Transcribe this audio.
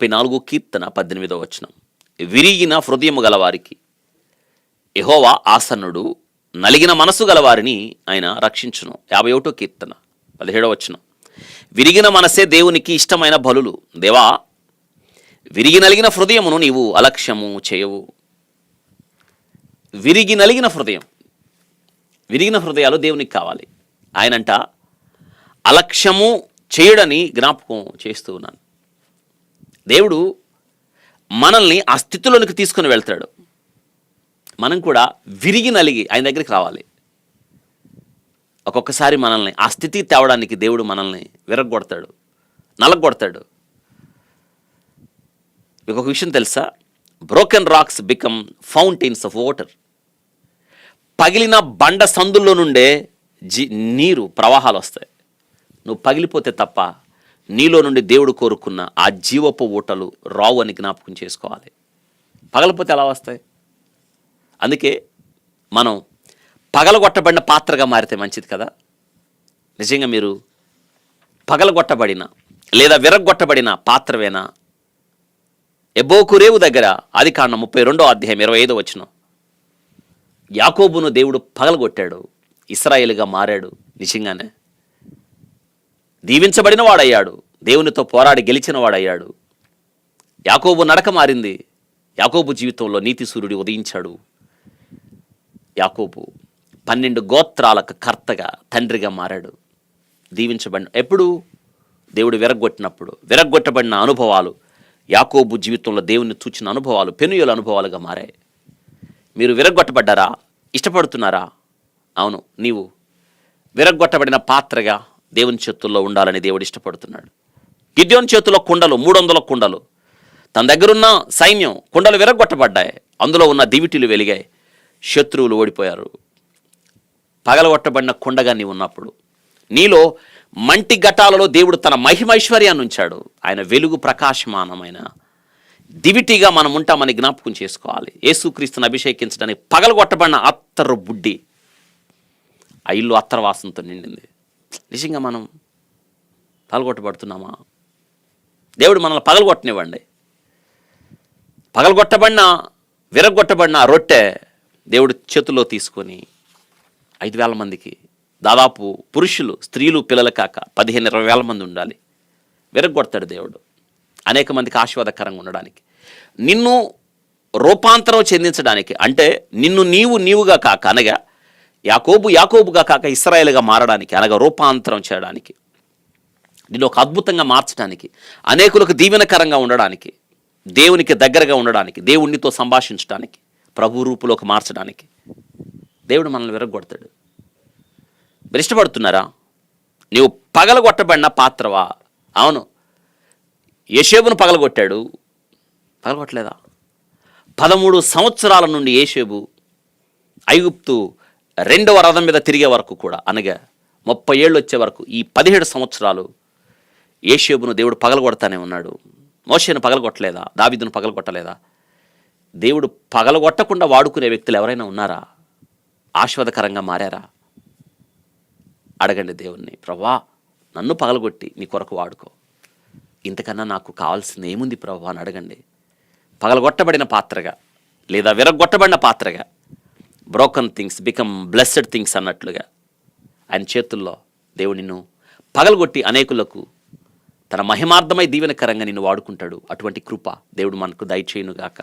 34 కీర్తన 18వ వచనం. విరిగిన హృదయము గలవారికి యెహోవా ఆసన్నుడు, నలిగిన మనసు గలవారిని ఆయన రక్షించును. 51వ కీర్తన 17వ వచనం. విరిగిన మనసే దేవునికి ఇష్టమైన బలులు. దేవా, విరిగి నలిగిన హృదయమును నీవు అలక్ష్యము చేయవు. విరిగి నలిగిన హృదయం, విరిగిన హృదయాలు దేవునికి కావాలి. ఆయనంట అలక్ష్యము చేయడని జ్ఞాపకం చేస్తూ ఉన్నాను. దేవుడు మనల్ని ఆ స్థితిలోనికి తీసుకుని వెళ్తాడు. మనం కూడా విరిగి నలిగి ఆయన దగ్గరికి రావాలి. ఒక్కొక్కసారి మనల్ని ఆ స్థితికి తేవడానికి దేవుడు మనల్ని విరగొడతాడు, నలగొడతాడు. మీకు ఒక విషయం తెలుసా? Broken rocks become fountains of water. పగిలిన బండ సందుల్లో నుండే నీరు ప్రవాహాలు వస్తాయి. నువ్వు పగిలిపోతే తప్ప నీలో నుండి దేవుడు కోరుకున్న ఆ జీవపు ఊటలు రావు అని జ్ఞాపకం చేసుకోవాలి. పగలపోతే ఎలా వస్తాయి? అందుకే మనం పగలగొట్టబడిన పాత్రగా మారితే మంచిది కదా. నిజంగా మీరు పగలగొట్టబడిన లేదా విరగొట్టబడిన పాత్రవేనా? ఎబ్బోకురేవు దగ్గర ఆదికాండం 32వ అధ్యాయం 25వ వచనం. యాకోబును దేవుడు పగలగొట్టాడు, ఇశ్రాయేలుగా మారాడు. నిజంగానే దీవించబడిన వాడయ్యాడు, దేవునితో పోరాడి గెలిచిన వాడయ్యాడు. యాకోబు నడక మారింది. యాకోబు జీవితంలో నీతి సూర్యుడు ఉదయించాడు. యాకోబు 12 గోత్రాలకు కర్తగా, తండ్రిగా మారాడు. దీవించబడిన ఎప్పుడు? దేవుడు విరగొట్టినప్పుడు. విరగొట్టబడిన అనుభవాలు యాకోబు జీవితంలో దేవుని చూచిన అనుభవాలు పెనుయల అనుభవాలుగా మారాయి. మీరు విరగొట్టబడ్డారా? ఇష్టపడుతున్నారా? అవును, నీవు విరగొట్టబడిన పాత్రగా దేవుని చేతుల్లో ఉండాలని దేవుడు ఇష్టపడుతున్నాడు. గిద్యోని చేతుల్లో కుండలు, 300 కుండలు, తన దగ్గరున్న సైన్యం కుండలు విరగొట్టబడ్డాయి. అందులో ఉన్న దివిటీలు వెలిగాయి. శత్రువులు ఓడిపోయారు. పగలగొట్టబడిన కుండగా నీవు ఉన్నప్పుడు నీలో మంటి ఘటాలలో దేవుడు తన మహిమైశ్వర్యాన్ని ఉంచాడు. ఆయన వెలుగు ప్రకాశమానమైన దివిటీగా మనం ఉంటామని జ్ఞాపకం చేసుకోవాలి. యేసుక్రీస్తుని అభిషేకించడానికి పగలగొట్టబడిన అత్తరు బుడ్డి, ఆ ఇల్లు అత్తర వాసనతో నిండింది. నిజంగా మనం పగలగొట్టబడుతున్నామా? దేవుడు మనల్ని పగలగొట్టనివ్వండి. పగలగొట్టబడిన విరగొట్టబడిన రొట్టె దేవుడు చేతుల్లో తీసుకొని 5,000 మందికి, దాదాపు పురుషులు, స్త్రీలు, పిల్లలు కాక 15,000-20,000 మంది ఉండాలి. విరగొడతాడు దేవుడు అనేక మందికి ఆశీర్వాదకరంగా ఉండడానికి, నిన్ను రూపాంతరం చెందించడానికి. అంటే నిన్ను నీవుగా కాక, అనగా యాకోబుగా కాక ఇశ్రాయేలుగా మారడానికి, అనగా రూపాంతరం చేయడానికి, నిన్ను ఒక అద్భుతంగా మార్చడానికి, అనేకులకు దీవెనకరంగా ఉండడానికి, దేవునికి దగ్గరగా ఉండడానికి, దేవునితో సంభాషించడానికి, ప్రభు రూపులోకి మార్చడానికి దేవుడు మనల్ని విరగొడతాడు. మీరు ఇష్టపడుతున్నారా? నీవు పగలగొట్టబడిన పాత్రవా? అవును, యేషేబును పగలగొట్టాడు. పగలగొట్టలేదా? 13 సంవత్సరాల నుండి యేషేబు ఐగుప్తు 2వ రథం మీద తిరిగే వరకు కూడా, అనగా 30 ఏళ్ళు వచ్చే వరకు, ఈ 17 సంవత్సరాలు యేషేబును దేవుడు పగలగొడతానే ఉన్నాడు. మోషేను పగలగొట్టలేదా? దావీదును పగలగొట్టలేదా? దేవుడు పగలగొట్టకుండా వాడుకునే వ్యక్తులు ఎవరైనా ఉన్నారా? ఆశీర్వాదకరంగా మారారా? అడగండి దేవుణ్ణి, ప్రభువా నన్ను పగలగొట్టి నీ కొరకు వాడుకో, ఇంతకన్నా నాకు కావాల్సింది ఏముంది ప్రభువా అని అడగండి. పగలగొట్టబడిన పాత్రగా లేదా విరగొట్టబడిన పాత్రగా, broken things become blessed things అన్నట్లుగా ఆయన చేతుల్లో దేవుడు నిన్ను పగలగొట్టి అనేకులకు తన మహిమార్థమై దీవెనకరంగా నిన్ను వాడుకుంటాడు. అటువంటి కృప దేవుడు మనకు దయచేయునుగాక.